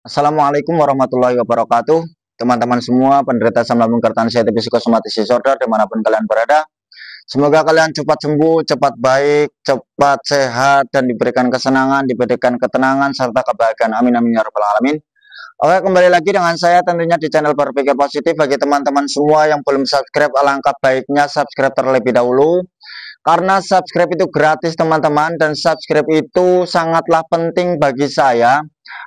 Assalamualaikum warahmatullahi wabarakatuh. Teman-teman semua penderita asam lambung kertan sehat psikosomatis disorder dimanapun kalian berada. Semoga kalian cepat sembuh, cepat baik, cepat sehat, dan diberikan kesenangan, diberikan ketenangan, serta kebahagiaan. Amin amin ya rabbal alamin. Oke, kembali lagi dengan saya tentunya di channel Berpikir Positif. Bagi teman-teman semua yang belum subscribe, alangkah baiknya subscribe terlebih dahulu. Karena subscribe itu gratis teman-teman, dan subscribe itu sangatlah penting bagi saya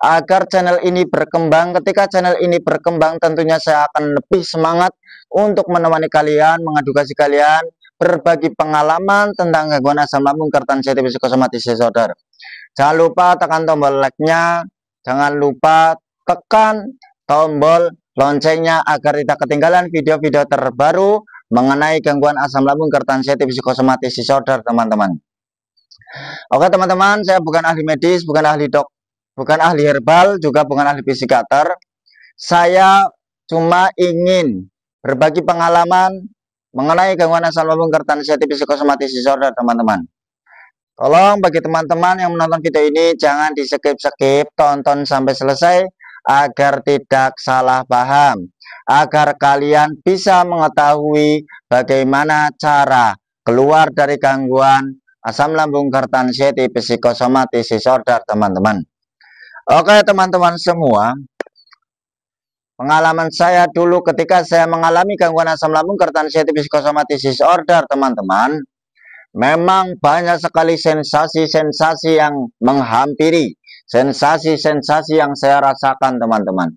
agar channel ini berkembang. Ketika channel ini berkembang, tentunya saya akan lebih semangat untuk menemani kalian, mengedukasi kalian, berbagi pengalaman tentang gangguan asam lambung kertan sehat psikosomatis disorder. Jangan lupa tekan tombol like-nya, jangan lupa tekan tombol loncengnya agar tidak ketinggalan video-video terbaru mengenai gangguan asam lambung kertan sehat psikosomatis disorder, teman-teman. Oke teman-teman, saya bukan ahli medis, bukan ahli bukan ahli herbal, juga bukan ahli psikiater. Saya cuma ingin berbagi pengalaman mengenai gangguan asam lambung kertan sehat psikosomatis disorder, teman-teman. Tolong bagi teman-teman yang menonton video ini jangan di skip-skip, tonton sampai selesai agar tidak salah paham, agar kalian bisa mengetahui bagaimana cara keluar dari gangguan asam lambung kertan sehat psikosomatis disorder, teman-teman. Oke teman-teman semua, pengalaman saya dulu ketika saya mengalami gangguan asam lambung kertan sehat psikosomatis disorder, teman-teman, memang banyak sekali sensasi-sensasi yang menghampiri, sensasi-sensasi yang saya rasakan, teman-teman.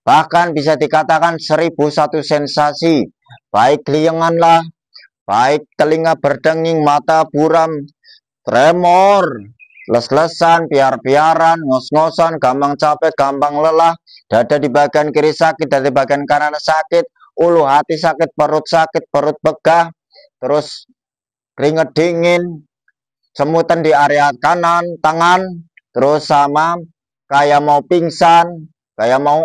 Bahkan bisa dikatakan 1001 sensasi, baik liengan lah, baik telinga berdenging, mata buram, tremor, les-lesan, piar-piaran, ngos-ngosan, gampang capek, gampang lelah, dada di bagian kiri sakit, dada di bagian kanan sakit, ulu hati sakit, perut begah, terus keringat dingin, semutan di area kanan, tangan, terus sama kayak mau pingsan, kayak mau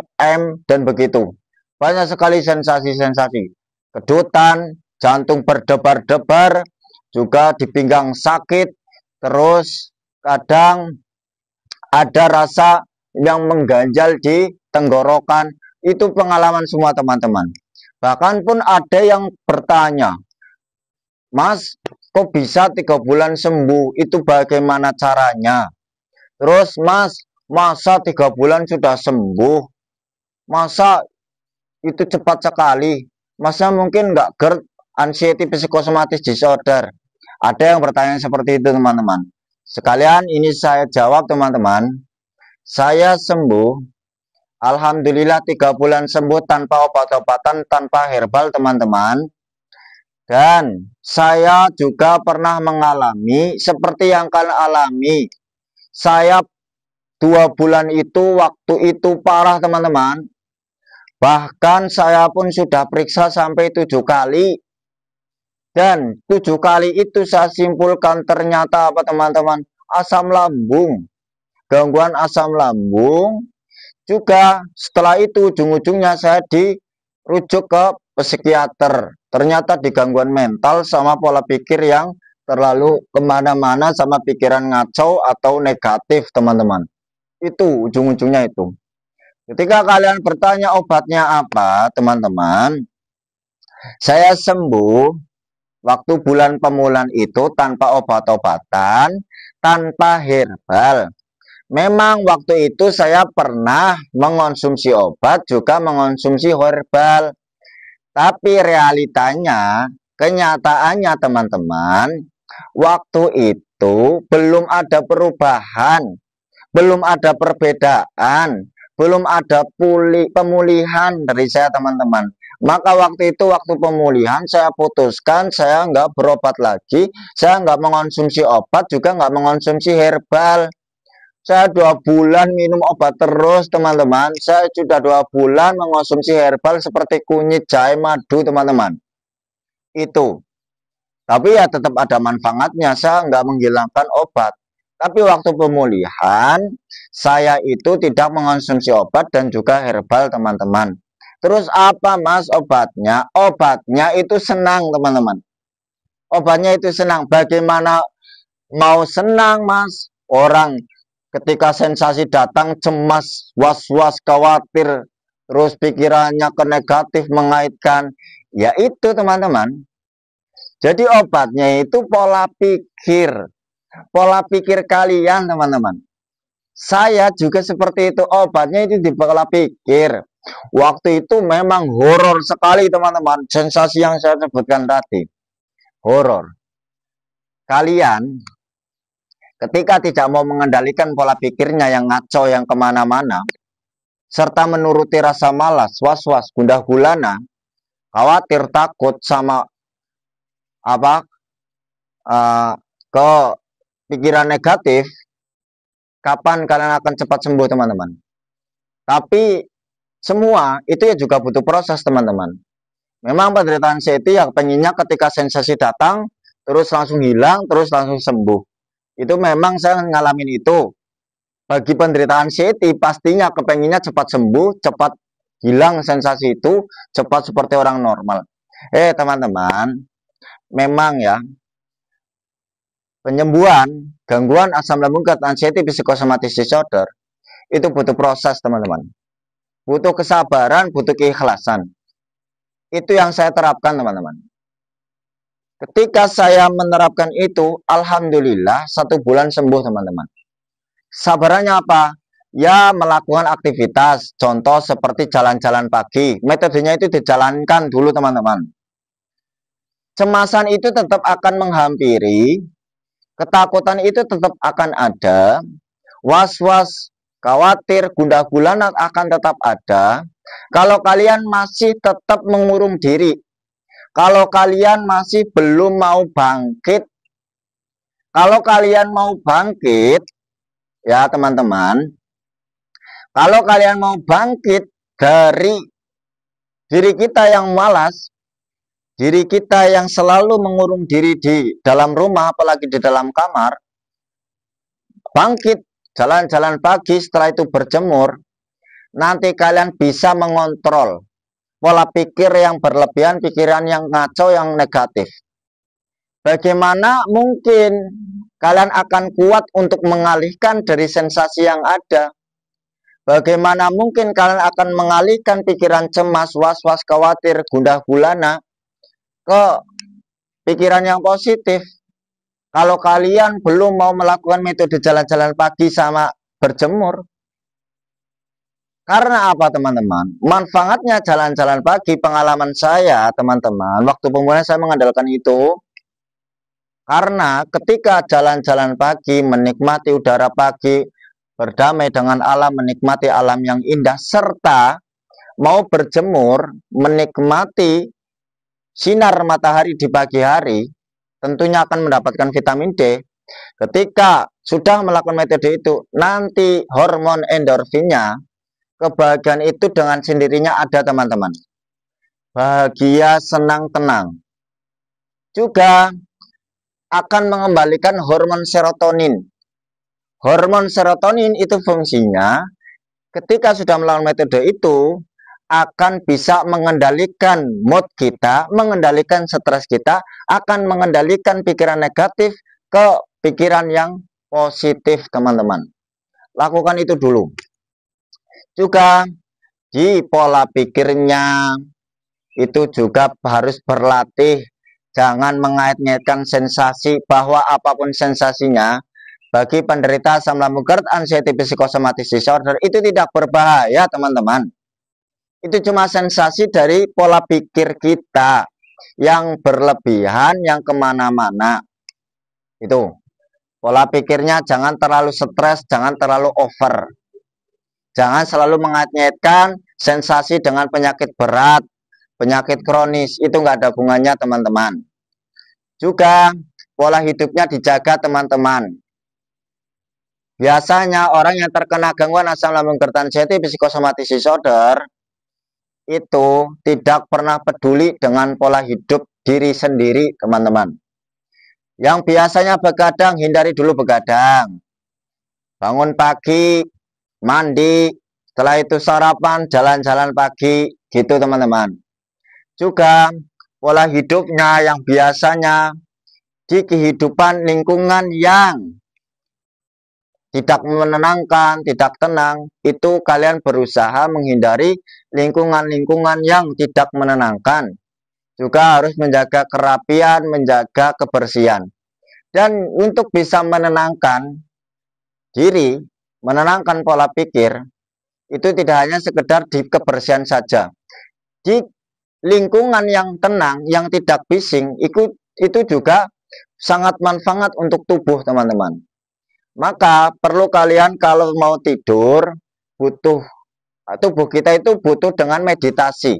dan begitu. Banyak sekali sensasi-sensasi. Kedutan, jantung berdebar-debar, juga di pinggang sakit, terus kadang ada rasa yang mengganjal di tenggorokan. Itu pengalaman semua teman-teman. Bahkan pun ada yang bertanya, Mas, kok bisa 3 bulan sembuh? Itu bagaimana caranya? Terus, Mas, masa 3 bulan sudah sembuh? Masa itu cepat sekali? Masa mungkin nggak GERD, anxiety psikosomatis disorder? Ada yang bertanya seperti itu, teman-teman. Sekalian ini saya jawab, teman-teman. Saya sembuh. Alhamdulillah 3 bulan sembuh tanpa obat-obatan, tanpa herbal, teman-teman. Dan saya juga pernah mengalami seperti yang kalian alami. Saya 2 bulan itu, waktu itu parah teman-teman. Bahkan saya pun sudah periksa sampai 7 kali. Dan 7 kali itu saya simpulkan ternyata apa teman-teman? Asam lambung. Gangguan asam lambung. Juga setelah itu ujung-ujungnya saya dirujuk ke psikiater. Ternyata di gangguan mental sama pola pikir yang terlalu kemana-mana, sama pikiran ngaco atau negatif, teman-teman. Itu ujung-ujungnya itu. Ketika kalian bertanya obatnya apa, teman-teman, saya sembuh waktu bulan pemulan itu tanpa obat-obatan, tanpa herbal. Memang waktu itu saya pernah mengonsumsi obat, juga mengonsumsi herbal. Tapi realitanya, kenyataannya teman-teman, waktu itu belum ada perubahan, belum ada perbedaan, belum ada pemulihan dari saya, teman-teman. Maka waktu itu, waktu pemulihan, saya putuskan saya nggak berobat lagi, saya nggak mengonsumsi obat, juga nggak mengonsumsi herbal. Saya 2 bulan minum obat terus, teman-teman. Saya sudah 2 bulan mengonsumsi herbal seperti kunyit, jahe, madu, teman-teman. Itu. Tapi ya tetap ada manfaatnya. Saya nggak menghilangkan obat. Tapi waktu pemulihan, saya itu tidak mengonsumsi obat dan juga herbal, teman-teman. Terus apa, Mas, obatnya? Obatnya itu senang, teman-teman. Obatnya itu senang. Bagaimana mau senang, Mas? Orang ketika sensasi datang, cemas, was-was, khawatir, terus pikirannya ke negatif, mengaitkan, ya itu teman-teman. Jadi obatnya itu pola pikir. Pola pikir kalian teman-teman. Saya juga seperti itu, obatnya itu di pola pikir. Waktu itu memang horor sekali teman-teman, sensasi yang saya sebutkan tadi. Horor. Kalian ketika tidak mau mengendalikan pola pikirnya yang ngaco, yang kemana-mana, serta menuruti rasa malas, was-was, gundah gulana, khawatir, takut sama ke pikiran negatif, kapan kalian akan cepat sembuh teman-teman? Tapi semua itu ya juga butuh proses teman-teman. Memang penderitaan saya itu yang pengennya ketika sensasi datang, terus langsung hilang, terus langsung sembuh. Itu memang saya ngalamin itu. Bagi penderitaan CT pastinya kepenginnya cepat sembuh, cepat hilang sensasi itu, cepat seperti orang normal. Teman-teman, memang ya, penyembuhan gangguan asam lambung gerd anxiety psychosomatic disorder itu butuh proses teman-teman. Butuh kesabaran, butuh keikhlasan. Itu yang saya terapkan teman-teman. Ketika saya menerapkan itu, alhamdulillah 1 bulan sembuh teman-teman. Sabarannya apa? Ya melakukan aktivitas, contoh seperti jalan-jalan pagi. Metodenya itu dijalankan dulu teman-teman. Cemasan itu tetap akan menghampiri, ketakutan itu tetap akan ada, was-was, khawatir, gundah gulana akan tetap ada. Kalau kalian masih tetap mengurung diri, kalau kalian masih belum mau bangkit, kalau kalian mau bangkit, ya teman-teman, kalau kalian mau bangkit dari diri kita yang malas, diri kita yang selalu mengurung diri di dalam rumah, apalagi di dalam kamar, bangkit, jalan-jalan pagi, setelah itu berjemur, nanti kalian bisa mengontrol pola pikir yang berlebihan, pikiran yang ngaco, yang negatif. Bagaimana mungkin kalian akan kuat untuk mengalihkan dari sensasi yang ada? Bagaimana mungkin kalian akan mengalihkan pikiran cemas, was-was, khawatir, gundah gulana ke pikiran yang positif? Kalau kalian belum mau melakukan metode jalan-jalan pagi sama berjemur. Karena apa teman-teman? Manfaatnya jalan-jalan pagi, pengalaman saya teman-teman, waktu pemula saya mengandalkan itu. Karena ketika jalan-jalan pagi, menikmati udara pagi, berdamai dengan alam, menikmati alam yang indah, serta mau berjemur, menikmati sinar matahari di pagi hari, tentunya akan mendapatkan vitamin D. Ketika sudah melakukan metode itu, nanti hormon endorfinnya, kebahagiaan itu dengan sendirinya ada teman-teman. Bahagia, senang, tenang. Juga akan mengembalikan hormon serotonin. Hormon serotonin itu fungsinya ketika sudah melakukan metode itu akan bisa mengendalikan mood kita, mengendalikan stres kita, akan mengendalikan pikiran negatif ke pikiran yang positif teman-teman. Lakukan itu dulu. Juga di pola pikirnya itu juga harus berlatih, jangan mengait-ngaitkan sensasi, bahwa apapun sensasinya bagi penderita asam lambung gerd anxiety psychosomatic disorder itu tidak berbahaya teman-teman. Itu cuma sensasi dari pola pikir kita yang berlebihan, yang kemana-mana. Itu pola pikirnya jangan terlalu stres, jangan terlalu over. Jangan selalu mengait-ngaitkan sensasi dengan penyakit berat, penyakit kronis. Itu nggak ada hubungannya teman-teman. Juga pola hidupnya dijaga teman-teman. Biasanya orang yang terkena gangguan asam lambung gerd anxiety psychosomatic disorder itu tidak pernah peduli dengan pola hidup diri sendiri teman-teman. Yang biasanya begadang, hindari dulu begadang. Bangun pagi, mandi, setelah itu sarapan, jalan-jalan pagi, gitu teman-teman. Juga pola hidupnya yang biasanya di kehidupan lingkungan yang tidak menenangkan, tidak tenang, itu kalian berusaha menghindari lingkungan-lingkungan yang tidak menenangkan. Juga harus menjaga kerapian, menjaga kebersihan. Dan untuk bisa menenangkan diri, menenangkan pola pikir, itu tidak hanya sekedar di kebersihan saja. Di lingkungan yang tenang, yang tidak bising, itu juga sangat manfaat untuk tubuh teman-teman. Maka perlu kalian kalau mau tidur, tubuh kita itu butuh dengan meditasi.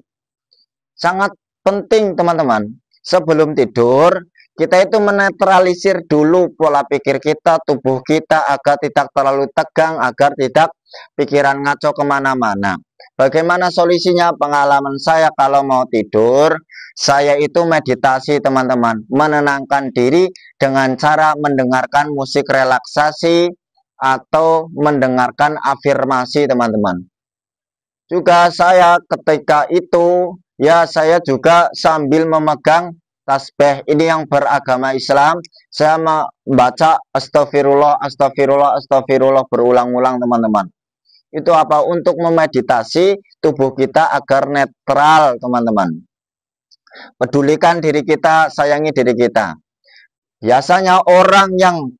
Sangat penting teman-teman. Sebelum tidur, kita itu menetralisir dulu pola pikir kita, tubuh kita agar tidak terlalu tegang, agar tidak pikiran ngaco kemana-mana. Bagaimana solusinya? Pengalaman saya kalau mau tidur, saya itu meditasi teman-teman, menenangkan diri dengan cara mendengarkan musik relaksasi atau mendengarkan afirmasi teman-teman. Juga saya ketika itu ya saya juga sambil memegang tasbih ini yang beragama Islam, saya membaca astagfirullah, astagfirullah, astagfirullah berulang-ulang teman-teman. Itu apa? Untuk memeditasi tubuh kita agar netral teman-teman. Pedulikan diri kita, sayangi diri kita. Biasanya orang yang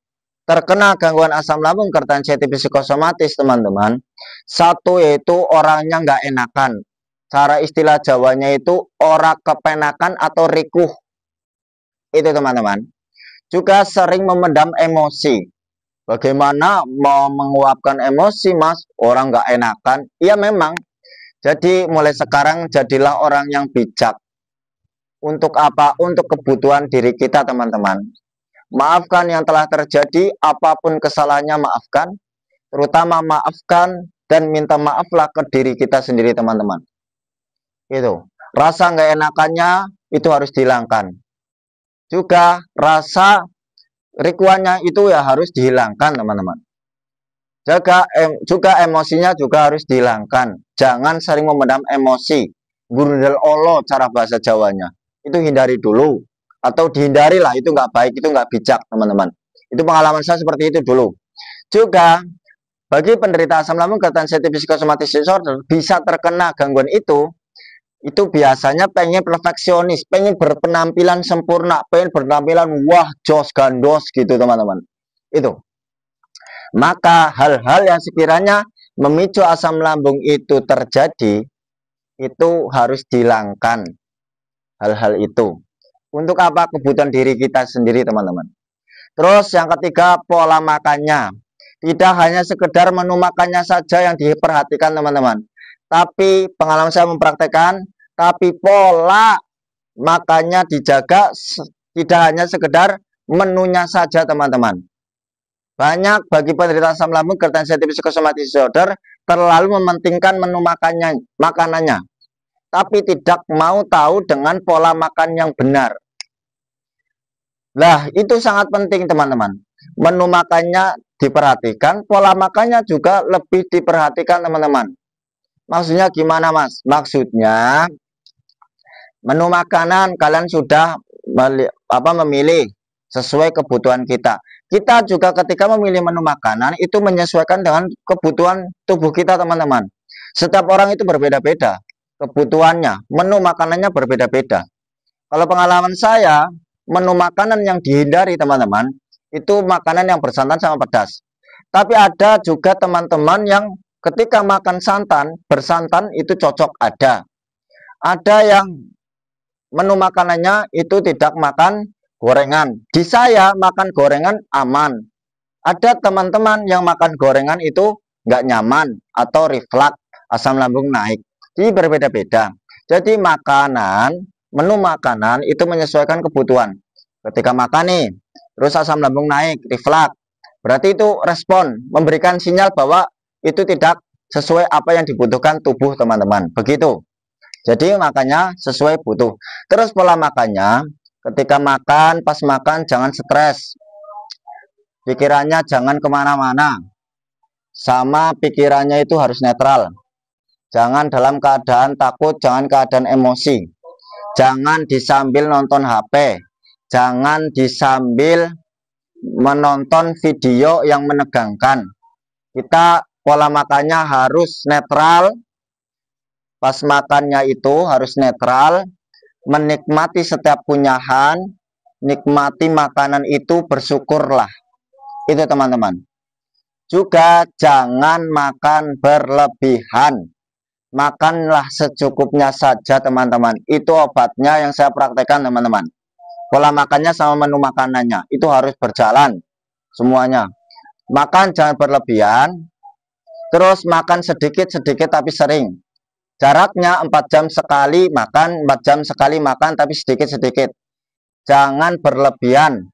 terkena gangguan asam lambung hipertensi psikosomatis teman-teman, satu yaitu orangnya nggak enakan. Cara istilah Jawanya itu ora kepenakan atau rikuh. Itu teman-teman. Juga sering memendam emosi. Bagaimana mau menguapkan emosi mas? Orang nggak enakan. Iya memang. Jadi mulai sekarang jadilah orang yang bijak. Untuk apa? Untuk kebutuhan diri kita teman-teman. Maafkan yang telah terjadi. Apapun kesalahannya maafkan. Terutama maafkan dan minta maaflah ke diri kita sendiri teman-teman. Itu. Rasa nggak enakannya itu harus dihilangkan. Juga rasa rikuannya itu ya harus dihilangkan teman-teman. Juga emosinya juga harus dihilangkan. Jangan sering memendam emosi. Gurundel olo cara bahasa Jawanya. Itu hindari dulu. Atau dihindarilah, itu nggak baik, itu nggak bijak teman-teman. Itu pengalaman saya seperti itu dulu. Juga bagi penderita asam lambung hipertensi psikosomatis disorder bisa terkena gangguan itu biasanya pengen perfeksionis, pengen berpenampilan sempurna, pengen berpenampilan wah jos gandos gitu teman-teman. Itu. Maka hal-hal yang sekiranya memicu asam lambung itu terjadi itu harus dihilangkan. Hal-hal itu. Untuk apa? Kebutuhan diri kita sendiri teman-teman. Terus yang ketiga, pola makannya. Tidak hanya sekedar menu makannya saja yang diperhatikan teman-teman. Tapi pengalaman saya mempraktekkan, tapi pola makannya dijaga, tidak hanya sekedar menunya saja teman-teman. Banyak bagi penderita asam lambung hipertensi psikosomatis disorder terlalu mementingkan menu makanannya, tapi tidak mau tahu dengan pola makan yang benar. Nah, itu sangat penting teman-teman. Menu makannya diperhatikan, pola makannya juga lebih diperhatikan teman-teman. Maksudnya gimana mas? Maksudnya menu makanan kalian sudah memilih sesuai kebutuhan kita. Kita juga ketika memilih menu makanan itu menyesuaikan dengan kebutuhan tubuh kita teman-teman. Setiap orang itu berbeda-beda kebutuhannya, menu makanannya berbeda-beda. Kalau pengalaman saya, menu makanan yang dihindari teman-teman itu makanan yang bersantan sama pedas. Tapi ada juga teman-teman yang ketika makan bersantan itu cocok ada. Ada yang menu makanannya itu tidak makan gorengan. Di saya makan gorengan aman. Ada teman-teman yang makan gorengan itu nggak nyaman atau reflux, asam lambung naik. Jadi berbeda-beda. Jadi menu makanan itu menyesuaikan kebutuhan. Ketika makan nih, terus asam lambung naik, reflux. Berarti itu respon, memberikan sinyal bahwa itu tidak sesuai apa yang dibutuhkan tubuh teman-teman. Begitu. Jadi makanya sesuai butuh. Terus pola makannya, ketika makan, pas makan jangan stres. Pikirannya jangan kemana-mana. Sama pikirannya itu harus netral. Jangan dalam keadaan takut, jangan keadaan emosi. Jangan disambil nonton HP. Jangan disambil menonton video yang menegangkan. Kita pola makannya harus netral, pas makannya itu harus netral, menikmati setiap kunyahan, nikmati makanan itu, bersyukurlah. Itu teman-teman. Juga jangan makan berlebihan. Makanlah secukupnya saja teman-teman. Itu obatnya yang saya praktekkan teman-teman. Pola makannya sama menu makanannya itu harus berjalan semuanya. Makan jangan berlebihan. Terus makan sedikit-sedikit tapi sering. Jaraknya 4 jam sekali makan, 4 jam sekali makan tapi sedikit-sedikit. Jangan berlebihan.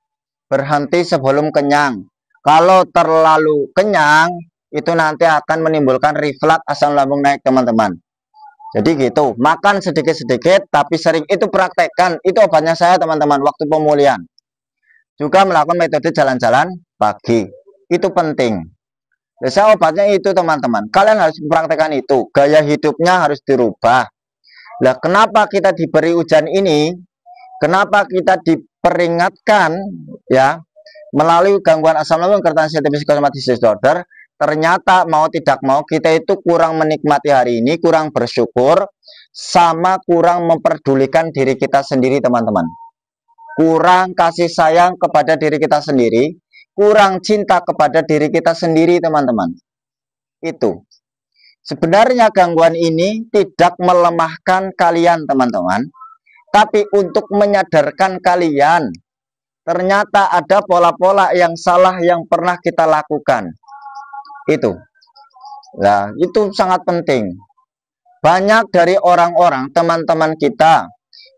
Berhenti sebelum kenyang. Kalau terlalu kenyang, itu nanti akan menimbulkan reflux asam lambung naik teman-teman. Jadi gitu, makan sedikit-sedikit tapi sering, itu praktekkan. Itu obatnya saya teman-teman waktu pemulihan. Juga melakukan metode jalan-jalan pagi. Itu penting. Saya obatnya itu teman-teman. Kalian harus mempraktekkan itu. Gaya hidupnya harus dirubah. Nah, kenapa kita diberi ujian ini? Kenapa kita diperingatkan ya melalui gangguan asam lambung karena sensitif psikosomatis disorder? Ternyata mau tidak mau kita itu kurang menikmati hari ini, kurang bersyukur, sama kurang memperdulikan diri kita sendiri teman-teman. Kurang kasih sayang kepada diri kita sendiri, kurang cinta kepada diri kita sendiri teman-teman. Itu. Sebenarnya gangguan ini tidak melemahkan kalian teman-teman, tapi untuk menyadarkan kalian, ternyata ada pola-pola yang salah yang pernah kita lakukan. Itu. Nah, itu sangat penting. Banyak dari orang-orang, teman-teman kita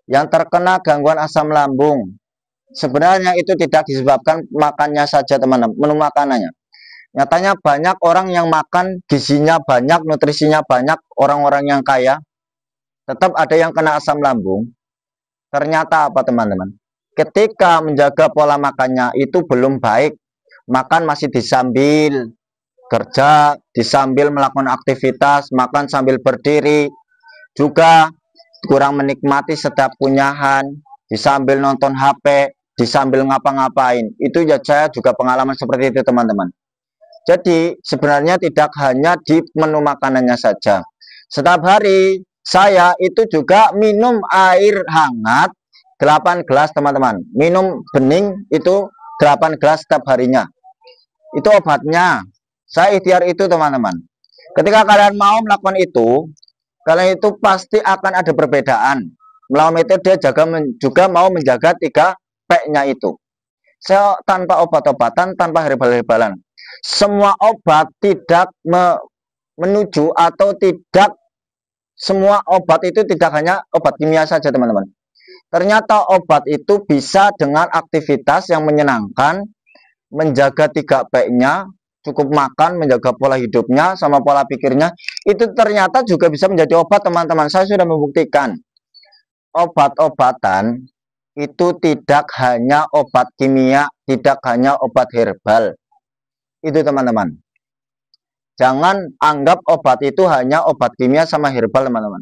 yang terkena gangguan asam lambung, sebenarnya itu tidak disebabkan makannya saja teman-teman, menu makanannya. Nyatanya banyak orang yang makan gizinya banyak, nutrisinya banyak, orang-orang yang kaya, tetap ada yang kena asam lambung. Ternyata apa teman-teman? Ketika menjaga pola makannya itu belum baik, makan masih disambil kerja, disambil melakukan aktivitas, makan sambil berdiri, juga kurang menikmati setiap kunyahan, disambil nonton HP, disambil ngapa-ngapain. Itu ya saya juga pengalaman seperti itu teman-teman. Jadi sebenarnya tidak hanya di menu makanannya saja. Setiap hari saya itu juga minum air hangat 8 gelas teman-teman. Minum bening itu 8 gelas setiap harinya. Itu obatnya. Saya ikhtiar itu teman-teman. Ketika kalian mau melakukan itu, kalian itu pasti akan ada perbedaan. Melalui metode juga mau menjaga 3 P-nya itu. Saya tanpa obat-obatan, tanpa herbal-herbalan. Semua obat tidak menuju atau tidak, semua obat itu tidak hanya obat kimia saja teman-teman. Ternyata obat itu bisa dengan aktivitas yang menyenangkan, menjaga 3 P-nya, cukup makan, menjaga pola hidupnya, sama pola pikirnya, itu ternyata juga bisa menjadi obat teman-teman. Saya sudah membuktikan. Obat-obatan itu tidak hanya obat kimia, tidak hanya obat herbal. Itu teman-teman. Jangan anggap obat itu hanya obat kimia sama herbal teman-teman.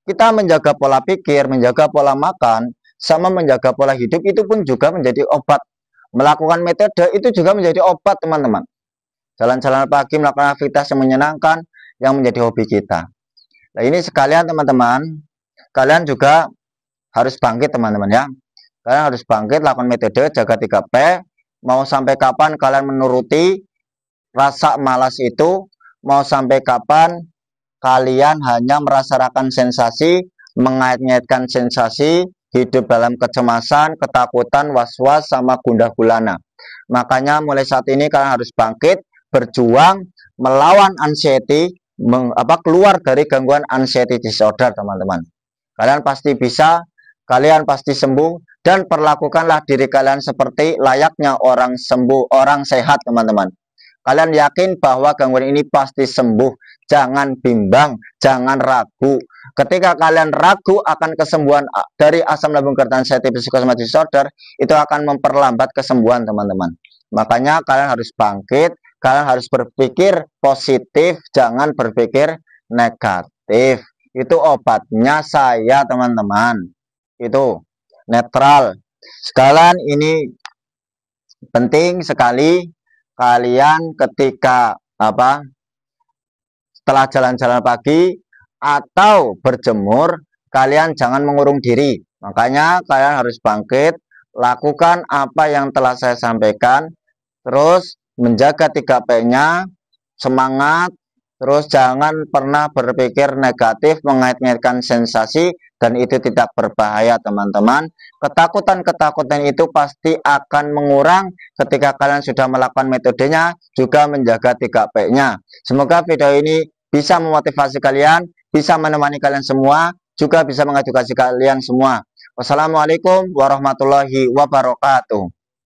Kita menjaga pola pikir, menjaga pola makan, sama menjaga pola hidup itu pun juga menjadi obat. Melakukan metode itu juga menjadi obat teman-teman. Jalan-jalan pagi, melakukan aktivitas yang menyenangkan, yang menjadi hobi kita. Nah ini sekalian teman-teman, kalian juga harus bangkit teman-teman ya. Kalian harus bangkit, lakukan metode, jaga 3 P. Mau sampai kapan kalian menuruti rasa malas itu? Mau sampai kapan kalian hanya merasakan sensasi, mengait-ngaitkan sensasi, hidup dalam kecemasan, ketakutan, was-was, sama gundah gulana. Makanya mulai saat ini kalian harus bangkit, berjuang melawan anxiety, keluar dari gangguan anxiety disorder teman-teman. Kalian pasti bisa, kalian pasti sembuh, dan perlakukanlah diri kalian seperti layaknya orang sembuh, orang sehat teman-teman. Kalian yakin bahwa gangguan ini pasti sembuh. Jangan bimbang, jangan ragu. Ketika kalian ragu akan kesembuhan dari asam lambung karena sensitif psikosomatis disorder, itu akan memperlambat kesembuhan teman-teman. Makanya kalian harus bangkit, kalian harus berpikir positif, jangan berpikir negatif. Itu obatnya saya teman-teman. Itu netral. Sekalian ini penting sekali. Kalian ketika apa setelah jalan-jalan pagi atau berjemur, kalian jangan mengurung diri. Makanya kalian harus bangkit, lakukan apa yang telah saya sampaikan, terus menjaga 3P-nya, semangat, terus jangan pernah berpikir negatif, mengait-ngaitkan sensasi, dan itu tidak berbahaya teman-teman. Ketakutan-ketakutan itu pasti akan mengurang ketika kalian sudah melakukan metodenya, juga menjaga 3P-nya. Semoga video ini bisa memotivasi kalian, bisa menemani kalian semua, juga bisa mengedukasi kalian semua. Wassalamualaikum warahmatullahi wabarakatuh.